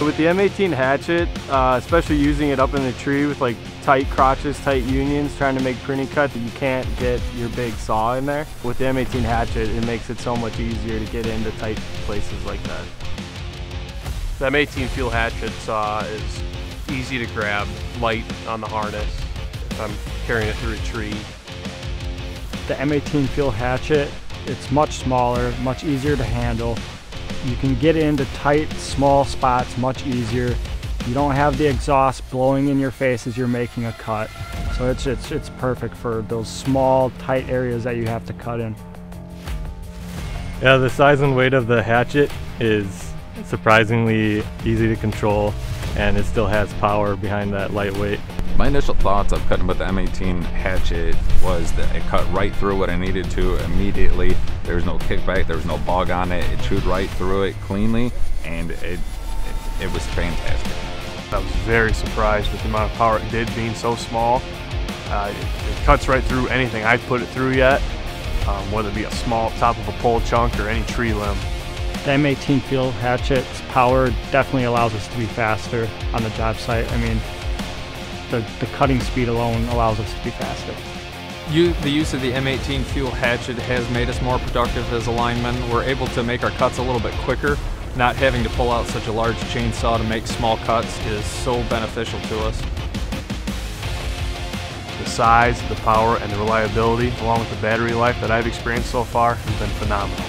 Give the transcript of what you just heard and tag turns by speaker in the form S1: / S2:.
S1: With the M18 hatchet, especially using it up in the tree with like tight crotches, tight unions, trying to make pruning cut that you can't get your big saw in there. With the M18 hatchet, it makes it so much easier to get into tight places like that.
S2: The M18 fuel hatchet saw is easy to grab, light on the harness if I'm carrying it through a tree.
S3: The M18 fuel hatchet, it's much smaller, much easier to handle. You can get into tight, small spots much easier. You don't have the exhaust blowing in your face as you're making a cut. So it's perfect for those small, tight areas that you have to cut in.
S1: Yeah, the size and weight of the hatchet is surprisingly easy to control, and it still has power behind that lightweight.
S4: My initial thoughts of cutting with the M18 hatchet was that it cut right through what I needed to immediately. There was no kickback, there was no bog on it. It chewed right through it cleanly, and it was fantastic.
S2: I was very surprised with the amount of power it did, being so small. It cuts right through anything I've put it through yet, whether it be a small top of a pole chunk or any tree limb.
S3: The M18 fuel hatchet's power definitely allows us to be faster on the job site. I mean, the cutting speed alone allows us to be faster.
S5: The use of the M18 fuel hatchet has made us more productive as a lineman. We're able to make our cuts a little bit quicker. Not having to pull out such a large chainsaw to make small cuts is so beneficial to us.
S2: The size, the power, and the reliability, along with the battery life that I've experienced so far, has been phenomenal.